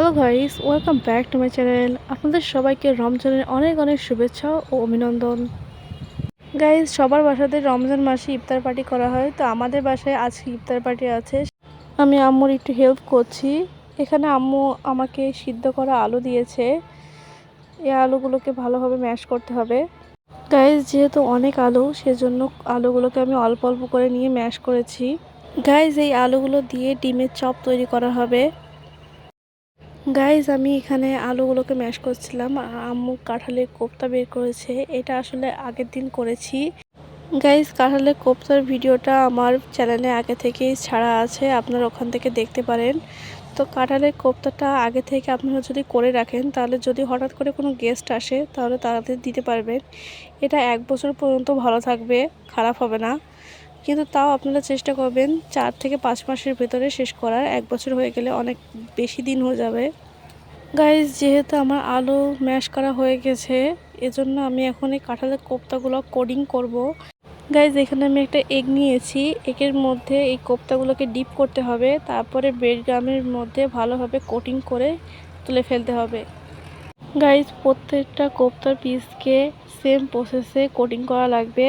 Hello guys, welcome back to my channel. আপনাদের সবাইকে রমজানের অনেক অনেক শুভেচ্ছা ও অভিনন্দন। গাইস, সবার বাসাতে রমজান মাসে ইফতার পার্টি করা হয়, তো আমাদের বাসায় আজকে ইফতার পার্টি আছে। আমি আম্মুর একটু হেল্প করছি। এখানে আম্মু আমাকে সিদ্ধ করা আলু দিয়েছে। এই আলুগুলোকে ভালোভাবে ম্যাশ করতে হবে। গাইস, যেহেতু অনেক আলু, সেজন্য আলুগুলোকে আমি অল্প অল্প করে নিয়ে ম্যাশ করেছি। গাইস, এই আলুগুলো দিয়ে ডিমের চপ তৈরি করা হবে। গাইজ, আমি এখানে আলুগুলোকে ম্যাশ করছিলাম আর আম্মু কাঁঠালের কোপ্তা বের করেছে। এটা আসলে আগের দিন করেছি। গাইজ, কাঁঠালের কোপ্তার ভিডিওটা আমার চ্যানেলে আগে থেকেই ছাড়া আছে, আপনারা ওখান থেকে দেখতে পারেন। তো কাঁঠালের কোপ্তাটা আগে থেকে আপনারা যদি করে রাখেন, তাহলে যদি হঠাৎ করে কোনো গেস্ট আসে তাহলে তাদের দিতে পারবেন। এটা 1 বছর পর্যন্ত ভালো থাকবে, খারাপ হবে না। কিন্তু তাও আপনারা চেষ্টা করবেন 4 থেকে 5 মাসের ভেতরে শেষ করার। 1 বছর হয়ে গেলে অনেক বেশি দিন হয়ে যাবে। গাইস, যেহেতু আমার আলু ম্যাশ করা হয়ে গেছে, এজন্য আমি এখন এই কাঁঠালের কোপ্তাগুলো কোডিং করব। গাইস, এখানে আমি একটা এগ নিয়েছি। এগের মধ্যে এই কোপ্তাগুলোকে ডিপ করতে হবে, তারপরে ব্রেড গামের মধ্যে ভালোভাবে কোটিং করে তুলে ফেলতে হবে। গাইস, প্রত্যেকটা কোপ্তার পিসকে সেম প্রসেসে কোটিং করা লাগবে।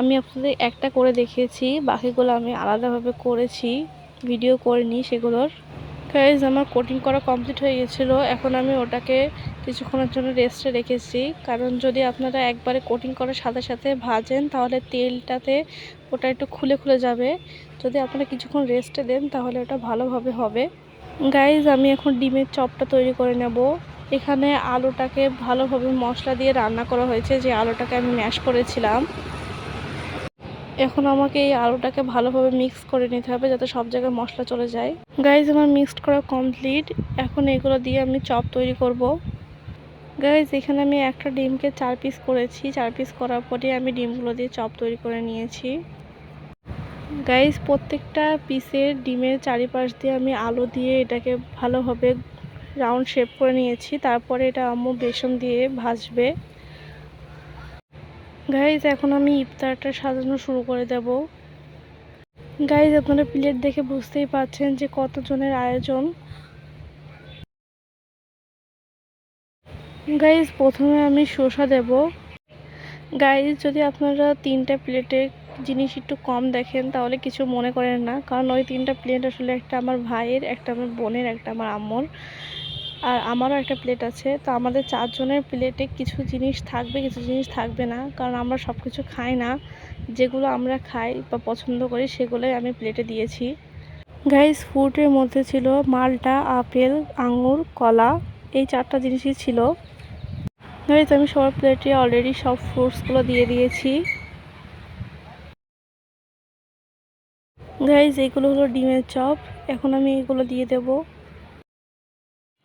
আমি আপনাদের একটা করে দেখিয়েছি, বাকিগুলো আমি আলাদাভাবে করেছি, ভিডিও করিনি সেগুলোর। গাইজ, আমার কোটিং করা কমপ্লিট হয়ে গেছিলো। এখন আমি ওটাকে কিছুক্ষণের জন্য রেস্টে রেখেছি, কারণ যদি আপনারা একবারে কোটিং করার সাথে সাথে ভাজেন তাহলে তেলটাতে ওটা একটু খুলে খুলে যাবে। যদি আপনারা কিছুক্ষণ রেস্টে দেন তাহলে ওটা ভালোভাবে হবে। গাইজ, আমি এখন ডিমের চপটা তৈরি করে নেব। এখানে আলুটাকে ভালোভাবে মশলা দিয়ে রান্না করা হয়েছে, যে আলুটাকে আমি ম্যাশ করেছিলাম। এখন আমাকে এই আলুটাকে ভালোভাবে মিক্স করে নিতে হবে, যাতে সব জায়গায় মশলা চলে যায়। গাইজ, আমার মিক্সড করা কমপ্লিট। এখন এগুলো দিয়ে আমি চপ তৈরি করব। গাইজ, এখানে আমি একটা ডিমকে 4 পিস করেছি। 4 পিস করার পরে আমি ডিমগুলো দিয়ে চপ তৈরি করে নিয়েছি। গাইজ, প্রত্যেকটা পিসের ডিমের চারিপাশ দিয়ে আমি আলু দিয়ে এটাকে ভালোভাবে রাউন্ড শেপ করে নিয়েছি। তারপরে এটা আম্মু বেসন দিয়ে ভাজবে। গাইজ, এখন আমি ইফতারটা সাজানো শুরু করে দেব। গাইজ, আপনারা প্লেট দেখে বুঝতেই পারছেন যে কতজনের আয়োজন। গাইজ, প্রথমে আমি শসা দেব। গাইজ, যদি আপনারা 3টা প্লেটে জিনিস একটু কম দেখেন তাহলে কিছু মনে করেন না, কারণ ওই 3টা প্লেট আসলে একটা আমার ভাইয়ের, একটা আমার বোনের, একটা আমার আম্মুর, আর আমারও একটা প্লেট আছে। তো আমাদের 4 জনের প্লেটে কিছু জিনিস থাকবে, কিছু জিনিস থাকবে না, কারণ আমরা সব কিছু খাই না। যেগুলো আমরা খাই বা পছন্দ করি সেগুলোই আমি প্লেটে দিয়েছি। গাইজ, ফ্রুটের মধ্যে ছিল মালটা, আপেল, আঙুর, কলা, এই 4টা জিনিসই ছিল। গাইজ, আমি সবার প্লেটে অলরেডি সব ফ্রুটসগুলো দিয়ে দিয়েছি। গাইজ, এগুলো হলো ডিমের চপ। এখন আমি এগুলো দিয়ে দেব।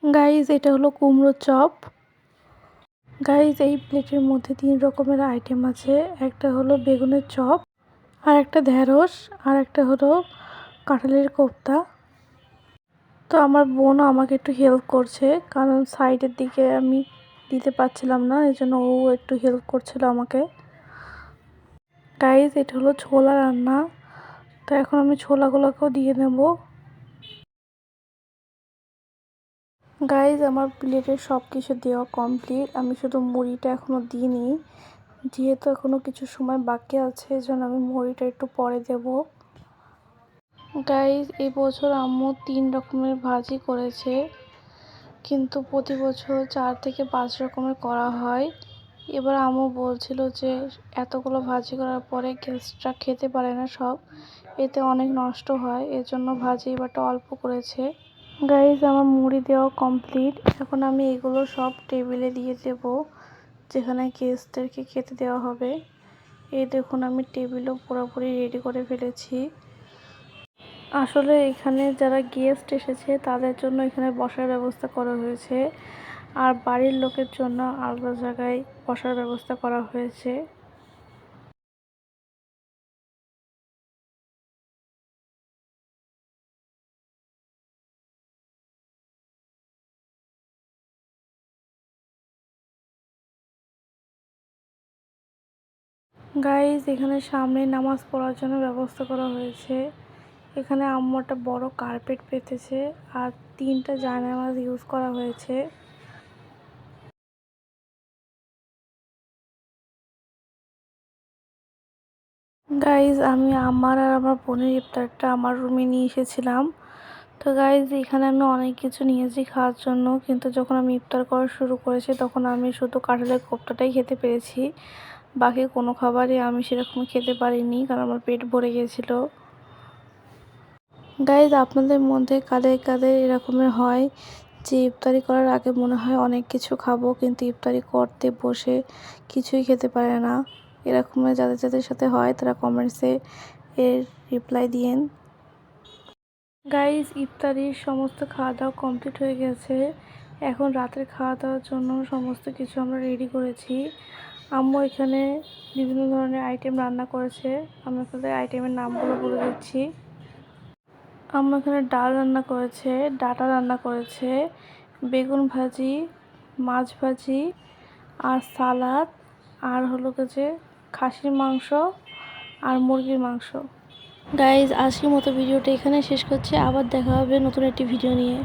গাইজ, এটা হলো কুমড়োর চপ। গাইজ, এই প্লেটের মধ্যে 3 রকমের আইটেম আছে। একটা হলো বেগুনের চপ, আর একটা ঢেঁড়স, আর একটা হলো কাঁঠালের কোপ্তা। তো আমার বোনও আমাকে একটু হেল্প করছে, কারণ সাইডের দিকে আমি দিতে পারছিলাম না, এই জন্য ও একটু হেল্প করছিল আমাকে। গাইজ, এটা হলো ছোলা রান্না। তো এখন আমি ছোলাগুলোকেও দিয়ে নেব। গাইজ, আমার প্লেটে সব কিছু দেওয়া কমপ্লিট। আমি শুধু মুড়িটা এখনও দিইনি, যেহেতু এখনও কিছু সময় বাকি আছে, এই জন্য আমি মুড়িটা একটু পরে দেব। গাইজ, এই বছর আম্মু 3 রকমের ভাজি করেছে, কিন্তু প্রতি বছর 4 থেকে 5 রকমের করা হয়। এবার আম্মু বলছিল যে এতগুলো ভাজি করার পরে গেস্টরা খেতে পারে না সব, এতে অনেক নষ্ট হয়, এজন্য ভাজি এবারটা অল্প করেছে। গাইজ, আমার মুড়ি দেওয়া কমপ্লিট। এখন আমি এগুলো সব টেবিলে দিয়ে দেব, যেখানে গেস্টদেরকে খেতে দেওয়া হবে। এই দেখুন, আমি টেবিলও পুরোপুরি রেডি করে ফেলেছি। আসলে এখানে যারা গেস্ট এসেছে তাদের জন্য এখানে বসার ব্যবস্থা করা হয়েছে, আর বাড়ির লোকের জন্য আলাদা জায়গায় বসার ব্যবস্থা করা হয়েছে। গাইজ, এখানে সামনে নামাজ পড়ার জন্য ব্যবস্থা করা হয়েছে। এখানে আম্মু একটা বড় কার্পেট পেতেছে আর 3টা জায়নামাজ ইউজ করা হয়েছে। গাইজ আমি আমার আর আমার বোনের ইফতারটা আমার রুমে নিয়ে এসেছিলাম। তো গাইজ এখানে আমি অনেক কিছু নিয়েছি খাওয়ার জন্য, কিন্তু যখন আমি ইফতার করা শুরু করেছি তখন আমি শুধু কাঁঠালের কোপ্তাটাই খেতে পেরেছি। বাকি কোনো খাবারই আমি সেরকম খেতে পারিনি, কারণ আমার পেট ভরে গিয়েছিল। গাইজ আপনাদের মধ্যে কাদের কাদের এরকমের হয় যে ইফতারি করার আগে মনে হয় অনেক কিছু খাবো, কিন্তু ইফতারি করতে বসে কিছুই খেতে পারে না? এরকমের যাদের যাদের সাথে হয় তারা কমেন্টসে এর রিপ্লাই দিয়েন। গাইজ ইফতারির সমস্ত খাওয়া দাওয়া কমপ্লিট হয়ে গেছে। এখন রাতের খাওয়া দাওয়ার জন্য সমস্ত কিছু আমরা রেডি করেছি। আম্মু এখানে বিভিন্ন ধরনের আইটেম রান্না করেছে। আমি আপনাদের আইটেমের নামগুলো বলে দিচ্ছি। আম্মু এখানে ডাল রান্না করেছে, ডাঁটা রান্না করেছে, বেগুন ভাজি, মাছ ভাজি আর সালাদ, আর হলো যে খাসির মাংস আর মুরগির মাংস। গাইজ আজকের মতো ভিডিওটা এখানে শেষ করছি। আবার দেখা হবে নতুন একটি ভিডিও নিয়ে।